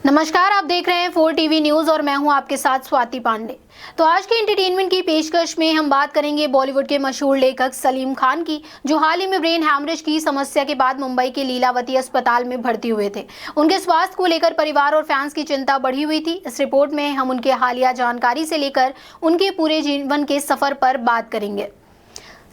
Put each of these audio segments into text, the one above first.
नमस्कार, आप देख रहे हैं 4 टीवी न्यूज और मैं हूं आपके साथ स्वाति पांडे। तो आज के एंटरटेनमेंट की पेशकश में हम बात करेंगे बॉलीवुड के मशहूर लेखक सलीम खान की, जो हाल ही में ब्रेन हैमरेज की समस्या के बाद मुंबई के लीलावती अस्पताल में भर्ती हुए थे। उनके स्वास्थ्य को लेकर परिवार और फैंस की चिंता बढ़ी हुई थी। इस रिपोर्ट में हम उनके हालिया जानकारी से लेकर उनके पूरे जीवन के सफर पर बात करेंगे।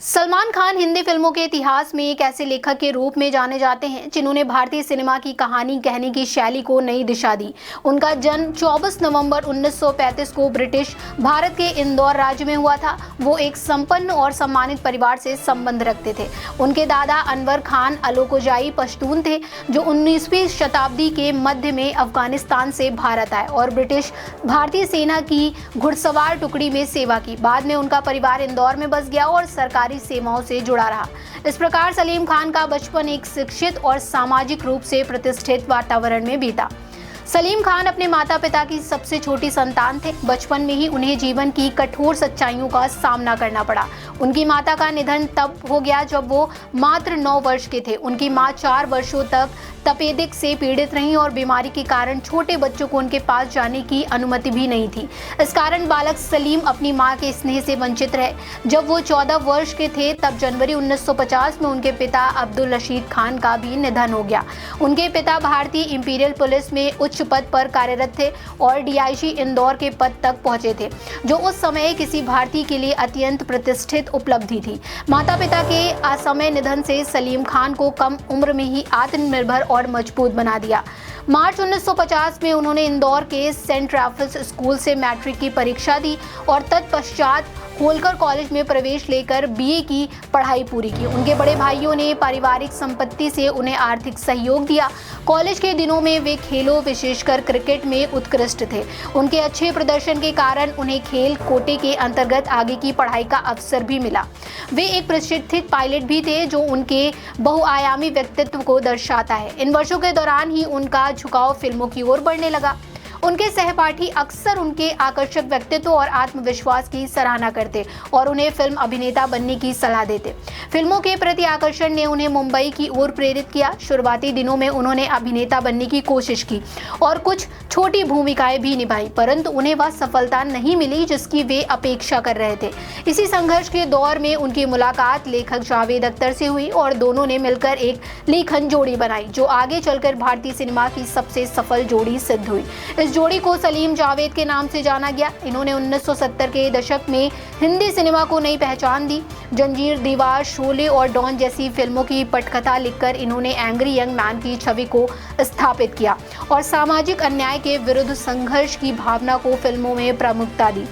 सलमान खान हिंदी फिल्मों के इतिहास में एक ऐसे लेखक के रूप में जाने जाते हैं जिन्होंने भारतीय सिनेमा की कहानी कहने की शैली को नई दिशा दी। उनका जन्म 24 नवंबर 1935 को ब्रिटिश भारत के इंदौर राज्य में हुआ था। वो एक संपन्न और सम्मानित परिवार से संबंध रखते थे। उनके दादा अनवर खान अलोकोजाई पश्तून थे, जो 19वीं शताब्दी के मध्य में अफगानिस्तान से भारत आए और ब्रिटिश भारतीय सेना की घुड़सवार टुकड़ी में सेवा की। बाद में उनका परिवार इंदौर में बस गया और सरकारी सेवाओं से जुड़ा रहा। इस प्रकार सलीम खान का बचपन एक शिक्षित और सामाजिक रूप से प्रतिष्ठित वातावरण में बीता। सलीम खान अपने माता पिता की सबसे छोटी संतान थे। बचपन में ही उन्हें जीवन की कठोर सच्चाइयों का सामना करना पड़ा। उनकी माता का निधन तब हो गया जब वो मात्र 9 वर्ष के थे। उनकी मां 4 वर्षों तक तपेदिक से पीड़ित रहीं और बीमारी के कारण छोटे बच्चों को उनके पास जाने की अनुमति भी नहीं थी। इस कारण बालक सलीम अपनी मां के स्नेह से वंचित रहे। जब वो 14 वर्ष के थे तब जनवरी 1950 में उनके पिता अब्दुल रशीद खान का भी निधन हो गया। उनके पिता भारतीय इंपीरियल पुलिस में उच्च पद पर कार्यरत थे और डीआईजी इंदौर के पद तक पहुंचे थे, जो उस समय किसी भारतीय के लिए अत्यंत प्रतिष्ठित उपलब्धि थी। माता पिता के असमय निधन से सलीम खान को कम उम्र में ही आत्मनिर्भर और मजबूत बना दिया। मार्च 1950 में उन्होंने इंदौर के सेंट राफेल्स स्कूल से मैट्रिक की परीक्षा दी और तत्पश्चात होलकर कॉलेज में प्रवेश लेकर बीए की पढ़ाई पूरी की। उनके बड़े भाइयों ने पारिवारिक संपत्ति से उन्हें आर्थिक सहयोग दिया। कॉलेज के दिनों में वे खेलों, विशेषकर क्रिकेट में उत्कृष्ट थे। उनके अच्छे प्रदर्शन के कारण उन्हें खेल कोटे के अंतर्गत आगे की पढ़ाई का अवसर भी मिला। वे एक प्रशिक्षित पायलट भी थे, जो उनके बहुआयामी व्यक्तित्व को दर्शाता है। इन वर्षों के दौरान ही उनका झुकाव फिल्मों की ओर बढ़ने लगा। उनके सहपाठी अक्सर उनके आकर्षक व्यक्तित्व और आत्मविश्वास की सराहना करते और उन्हें फिल्म अभिनेता बनने की सलाह देते। फिल्मों के प्रति आकर्षण ने उन्हें मुंबई की ओर प्रेरित किया। शुरुआती दिनों में उन्होंने अभिनेता बनने की कोशिश की और कुछ छोटी भूमिकाएं भी निभाई, परंतु उन्हें वह सफलता नहीं मिली जिसकी वे अपेक्षा कर रहे थे। इसी संघर्ष के दौर में उनकी मुलाकात लेखक जावेद अख्तर से हुई और दोनों ने मिलकर एक लेखन जोड़ी बनाई, जो आगे चलकर भारतीय सिनेमा की सबसे सफल जोड़ी सिद्ध हुई। इस जोड़ी को सलीम जावेद के नाम से जाना गया। इन्होंने 1970 के दशक में हिंदी सिनेमा को नई पहचान दी। जंजीर, दीवार, शोले और डॉन जैसी फिल्मों की पटकथा लिखकर इन्होंने एंग्री यंग मैन की छवि को स्थापित किया और सामाजिक अन्याय के विरुद्ध संघर्ष की भावना को फिल्मों में प्रमुखता दी।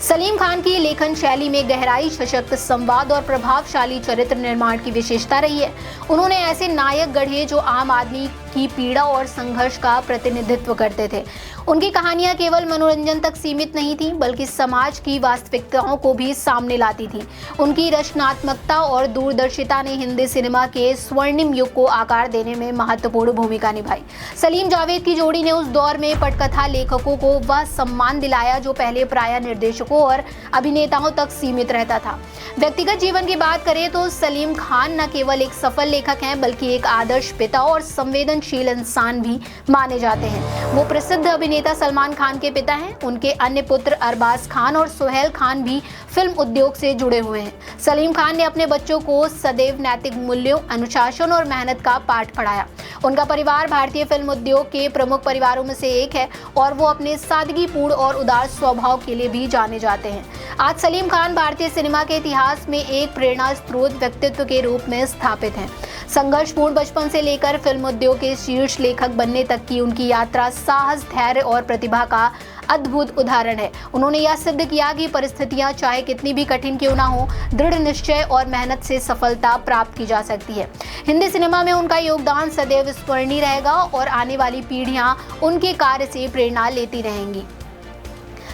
सलीम खान की लेखन शैली में गहराई, सशक्त संवाद और प्रभावशाली चरित्र निर्माण की विशेषता रही है। उन्होंने ऐसे नायक गढ़े जो आम आदमी की पीड़ा और संघर्ष का प्रतिनिधित्व करते थे। उनकी कहानियां केवल मनोरंजन तक सीमित नहीं थीं, बल्कि समाज की वास्तविकताओं को भी सामने लाती थी। उनकी रचनात्मकता और दूरदर्शिता ने हिंदी सिनेमा के स्वर्णिम युग को आकार देने में महत्वपूर्ण भूमिका निभाई। सलीम जावेद की जोड़ी ने उस दौर में पटकथा लेखकों को वह सम्मान दिलाया जो पहले प्रायः निर्देशकों और अभिनेताओं तक सीमित रहता था। व्यक्तिगत जीवन की बात करें तो सलीम खान न केवल एक सफल लेखक हैं, बल्कि एक आदर्श पिता और संवेदनशील इंसान भी माने जाते हैं। वो प्रसिद्ध अभिनेता सलमान खान के पिता हैं। उनके अन्य पुत्र अरबाज खान और सुहेल खान भी फिल्म उद्योग से जुड़े हुए हैं। सलीम खान ने अपने बच्चों को सदैव नैतिक मूल्यों, अनुशासन और मेहनत का पाठ पढ़ाया। उनका परिवार भारतीय फिल्म उद्योग के प्रमुख परिवारों में से एक है और वो अपने सादगीपूर्ण और उदार स्वभाव के लिए भी जाने जाते हैं। आज सलीम खान भारतीय सिनेमा के इतिहास में एक प्रेरणा स्रोत व्यक्तित्व के रूप में स्थापित हैं। संघर्षपूर्ण बचपन से लेकर फिल्म उद्योग के शीर्ष लेखक बनने तक की उनकी यात्रा साहस, धैर्य और प्रतिभा का अद्भुत उदाहरण है। उन्होंने यह सिद्ध किया कि परिस्थितियां चाहे कितनी भी कठिन क्यों ना हो, दृढ़ निश्चय और मेहनत से सफलता प्राप्त की जा सकती है। हिंदी सिनेमा में उनका योगदान सदैव स्मरणीय रहेगा और आने वाली पीढ़ियां उनके कार्य से प्रेरणा लेती रहेंगी।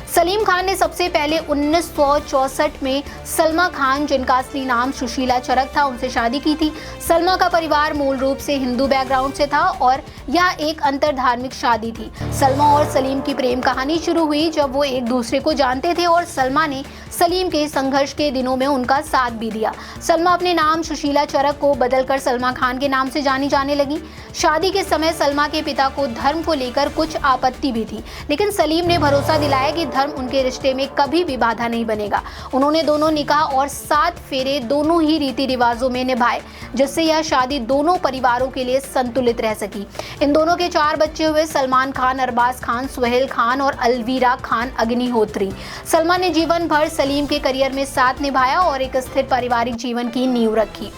सलीम खान ने सबसे पहले 1964 में सलमा खान, जिनका असली नाम सुशीला चरक था, उनसे शादी की थी। सलमा का परिवार मूल रूप से हिंदू बैकग्राउंड से था और यह एक अंतरधार्मिक शादी थी। सलमा और सलीम की प्रेम कहानी शुरू हुई जब वो एक दूसरे को जानते थे और सलमा ने सलीम के संघर्ष के दिनों में उनका साथ भी दिया। सलमा अपने नाम सुशीला चरक को बदलकर सलमा खान के नाम से जानी जाने लगी। शादी के समय सलमा के पिता को धर्म को लेकर कुछ आपत्ति भी थी, लेकिन सलीम ने भरोसा दिलाया कि धर्म उनके रिश्ते में कभी भी बाधा नहीं बनेगा। उन्होंने दोनों निकाह और 7 फेरे दोनों ही रीति रिवाजों में निभाए, जिससे यह शादी दोनों परिवारों के लिए संतुलित रह सकी। इन दोनों के 4 बच्चे हुए, सलमान खान, अरबाज खान, सुहेल खान और अलवीरा खान अग्निहोत्री। सलमा ने जीवन भर सलीम के करियर में साथ निभाया और एक स्थिर पारिवारिक जीवन की नींव रखी।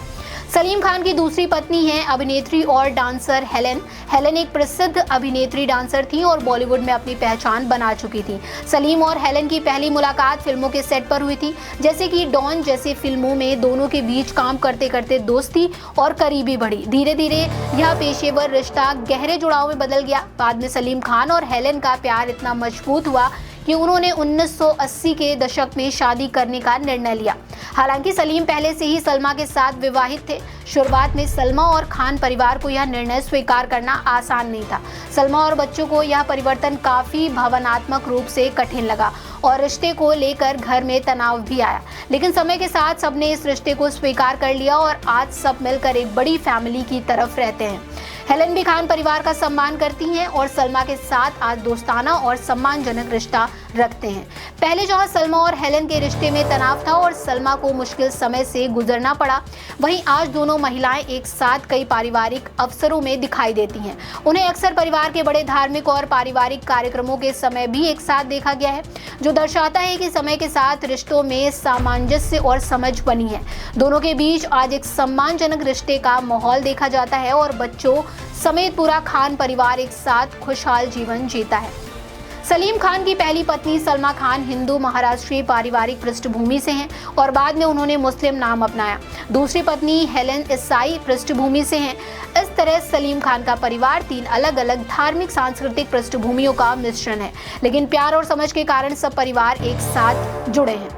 सलीम खान की दूसरी पत्नी है अभिनेत्री और डांसर हेलेन। हेलेन एक प्रसिद्ध अभिनेत्री डांसर थी और बॉलीवुड में अपनी पहचान बना चुकी थी। सलीम और हेलेन की पहली मुलाकात फिल्मों के सेट पर हुई थी, जैसे कि डॉन जैसी फिल्मों में। दोनों के बीच काम करते करते दोस्ती और करीबी बढ़ी। धीरे धीरे यह पेशेवर रिश्ता गहरे जुड़ाव में बदल गया। बाद में सलीम खान और हेलेन का प्यार इतना मजबूत हुआ कि उन्होंने 1980 के दशक में शादी करने का निर्णय लिया। हालांकि सलीम पहले से ही सलमा के साथ विवाहित थे। शुरुआत में सलमा और खान परिवार को यह निर्णय स्वीकार करना आसान नहीं था। सलमा और बच्चों को यह परिवर्तन काफी भावनात्मक रूप से कठिन लगा और रिश्ते को लेकर घर में तनाव भी आया, लेकिन समय के साथ सबने इस रिश्ते को स्वीकार कर लिया और आज सब मिलकर एक बड़ी फैमिली की तरफ रहते हैं। हेलेन भी खान परिवार का सम्मान करती हैं और सलमा के साथ आज दोस्ताना और सम्मानजनक रिश्ता रखते हैं। पहले जहां सलमा और हेलेन के रिश्ते में तनाव था और सलमा को मुश्किल समय से गुजरना पड़ा, वहीं आज दोनों महिलाएं एक साथ कई पारिवारिक अवसरों में दिखाई देती हैं। उन्हें अक्सर परिवार के बड़े धार्मिक और पारिवारिक कार्यक्रमों के समय भी एक साथ देखा गया है, जो दर्शाता है कि समय के साथ रिश्तों में सामंजस्य और समझ बनी है। दोनों के बीच आज एक सम्मानजनक रिश्ते का माहौल देखा जाता है और बच्चों समेत पूरा खान परिवार एक साथ खुशहाल जीवन जीता है। सलीम खान की पहली पत्नी सलमा खान हिंदू महाराष्ट्रीय पारिवारिक पृष्ठभूमि से हैं और बाद में उन्होंने मुस्लिम नाम अपनाया। दूसरी पत्नी हेलेन ईसाई पृष्ठभूमि से हैं। इस तरह सलीम खान का परिवार 3 अलग अलग धार्मिक सांस्कृतिक पृष्ठभूमियों का मिश्रण है, लेकिन प्यार और समझ के कारण सब परिवार एक साथ जुड़े हैं।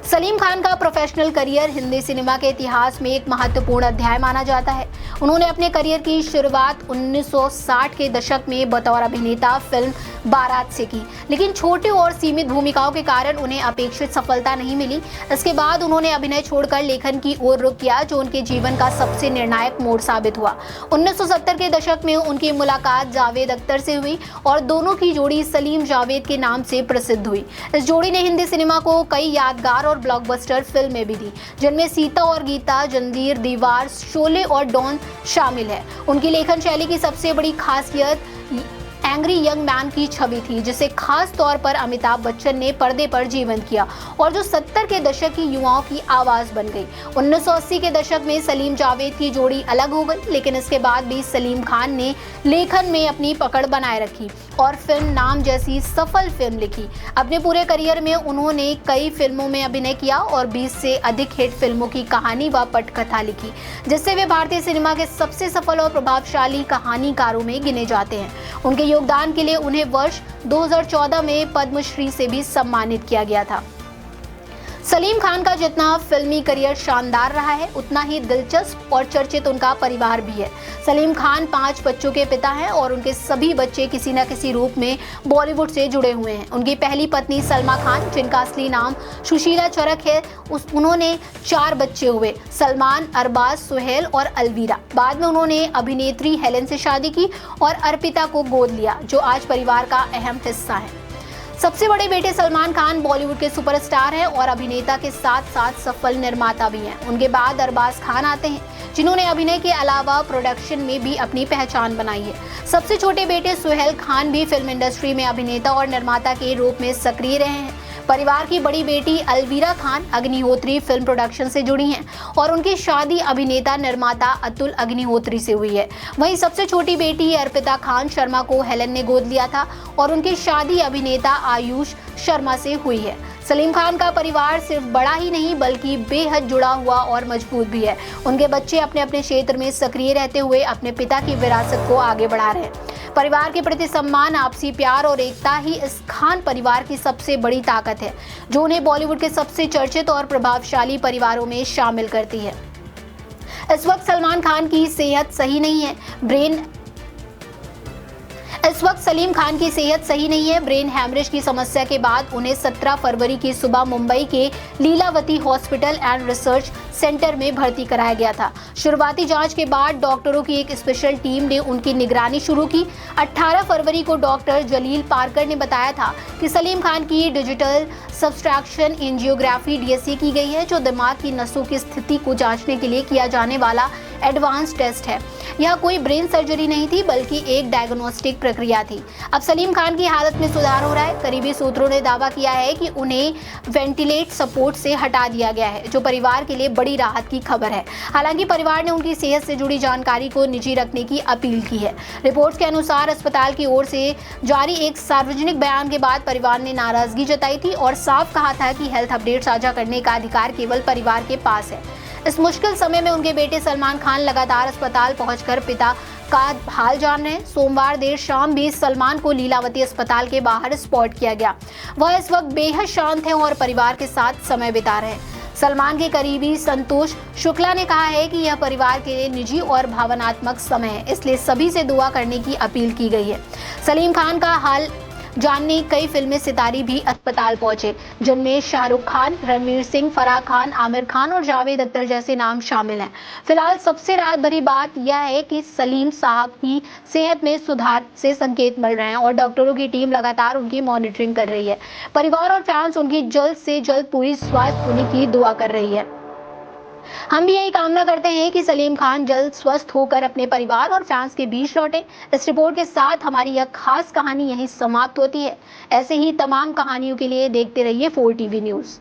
सलीम खान का प्रोफेशनल करियर हिंदी सिनेमा के इतिहास में एक महत्वपूर्ण अध्याय माना जाता है। उन्होंने अपने करियर की शुरुआत 1960 के दशक में बतौर अभिनेता फिल्म बारात से की, लेकिन छोटे और सीमित भूमिकाओं के कारण उन्हें अपेक्षित सफलता नहीं मिली। इसके बाद उन्होंने अभिनय छोड़कर लेखन की ओर रुख किया, जो उनके जीवन का सबसे निर्णायक मोड़ साबित हुआ। 1970 के दशक में उनकी मुलाकात जावेद अख्तर से हुई और दोनों की जोड़ी सलीम जावेद के नाम से प्रसिद्ध हुई। इस जोड़ी ने हिंदी सिनेमा को कई यादगार और ब्लॉकबस्टर फिल्में भी दी, जिनमें सीता और गीता, जंजीर, दीवार, शोले और डॉन शामिल है। उनकी लेखन शैली की सबसे बड़ी खासियत एंग्री यंग मैन की छवि थी, जिसे खास तौर पर अमिताभ बच्चन ने पर्दे पर जीवंत किया और जो 70 के दशक की युवाओं की आवाज बन गई। 1980 के दशक में सलीम जावेद की जोड़ी अलग हो गई, लेकिन इसके बाद भी सलीम खान ने लेखन में अपनी पकड़ बनाए रखी और फिल्म नाम जैसी सफल फिल्म लिखी। अपने पूरे करियर में उन्होंने कई फिल्मों में अभिनय किया और 20 से अधिक हिट फिल्मों की कहानी व पटकथा लिखी, जिससे वे भारतीय सिनेमा के सबसे सफल और प्रभावशाली कहानीकारों में गिने जाते हैं। उनके योगदान के लिए उन्हें वर्ष 2014 में पद्मश्री से भी सम्मानित किया गया था। सलीम खान का जितना फिल्मी करियर शानदार रहा है, उतना ही दिलचस्प और चर्चित उनका परिवार भी है। सलीम खान 5 बच्चों के पिता हैं और उनके सभी बच्चे किसी न किसी रूप में बॉलीवुड से जुड़े हुए हैं। उनकी पहली पत्नी सलमा खान, जिनका असली नाम सुशीला चरक है, उन्होंने 4 बच्चे हुए, सलमान, अरबाज, सुहेल और अलवीरा। बाद में उन्होंने अभिनेत्री हेलेन से शादी की और अर्पिता को गोद लिया, जो आज परिवार का अहम हिस्सा है। सबसे बड़े बेटे सलमान खान बॉलीवुड के सुपरस्टार हैं और अभिनेता के साथ साथ सफल निर्माता भी हैं। उनके बाद अरबाज खान आते हैं, जिन्होंने अभिनय के अलावा प्रोडक्शन में भी अपनी पहचान बनाई है। सबसे छोटे बेटे सुहेल खान भी फिल्म इंडस्ट्री में अभिनेता और निर्माता के रूप में सक्रिय रहे हैं। परिवार की बड़ी बेटी अलवीरा खान अग्निहोत्री फिल्म प्रोडक्शन से जुड़ी हैं और उनकी शादी अभिनेता निर्माता अतुल अग्निहोत्री से हुई है। वहीं सबसे छोटी बेटी अर्पिता खान शर्मा को हेलेन ने गोद लिया था और उनकी शादी अभिनेता आयुष शर्मा से हुई है। सलीम खान का परिवार सिर्फ बड़ा ही नहीं बल्कि बेहद जुड़ा हुआ और मजबूत भी है। उनके बच्चे अपने अपने क्षेत्र में सक्रिय रहते हुए अपने पिता की विरासत को आगे बढ़ा रहे हैं। परिवार के प्रति सम्मान, आपसी प्यार और एकता ही इस खान परिवार की सबसे बड़ी ताकत है, जो उन्हें बॉलीवुड के सबसे चर्चित और प्रभावशाली परिवारों में शामिल करती है। इस वक्त सलमान खान की सेहत सही नहीं है। इस वक्त सलीम खान की सेहत सही नहीं है। ब्रेन हैमरेज की समस्या के बाद उन्हें 17 फरवरी की सुबह मुंबई के Lilavati hospital and research centre में भर्ती कराया गया था। शुरुआती जांच के बाद डॉक्टरों की एक स्पेशल टीम ने उनकी निगरानी शुरू की। 18 फरवरी को डॉक्टर जलील पारकर ने बताया था कि सलीम खान की डिजिटल सब्सट्रैक्शन एंजियोग्राफी DSC की गई है, जो दिमाग की नसों की स्थिति को जांचने के लिए किया जाने वाला एडवांस टेस्ट है। यह कोई ब्रेन सर्जरी नहीं थी, बल्कि एक डायग्नोस्टिक प्रक्रिया थी। अब सलीम खान की हालत में सुधार हो रहा है। करीबी सूत्रों ने दावा किया है कि उन्हें वेंटिलेट सपोर्ट से हटा दिया गया है, जो परिवार के लिए बड़ी राहत की खबर है। हालांकि परिवार ने उनकी सेहत से जुड़ी जानकारी को निजी रखने की अपील की है। रिपोर्ट्स के अनुसार अस्पताल की ओर से जारी एक सार्वजनिक बयान के बाद परिवार ने नाराजगी जताई थी और साफ कहा था कि हेल्थ अपडेट साझा करने का अधिकार केवल परिवार के पास है। इस मुश्किल समय में उनके बेटे सलमान खान लगातार अस्पताल पहुंचकर पिता का हाल जान रहे हैं। सोमवार देर शाम भी सलमान को लीलावती अस्पताल के बाहर स्पॉट किया गया। वह इस वक्त बेहद शांत हैं और परिवार के साथ समय बिता रहे हैं। सलमान के करीबी संतोष शुक्ला ने कहा है कि यह परिवार के लिए निजी और भावनात्मक समय है, इसलिए सभी से दुआ करने की अपील की गई है। सलीम खान का हाल जानने कई फिल्मी सितारे भी अस्पताल पहुंचे, जिनमें शाहरुख खान, रणवीर सिंह, फराह खान, आमिर खान और जावेद अख्तर जैसे नाम शामिल हैं। फिलहाल सबसे राहत भरी बात यह है कि सलीम साहब की सेहत में सुधार से संकेत मिल रहे हैं और डॉक्टरों की टीम लगातार उनकी मॉनिटरिंग कर रही है। परिवार और फैंस उनकी जल्द से जल्द पूरी स्वास्थ्य होने की दुआ कर रही है। हम भी यही कामना करते हैं कि सलीम खान जल्द स्वस्थ होकर अपने परिवार और फैंस के बीच लौटे। इस रिपोर्ट के साथ हमारी यह खास कहानी यहीं समाप्त होती है। ऐसे ही तमाम कहानियों के लिए देखते रहिए 4TV न्यूज़।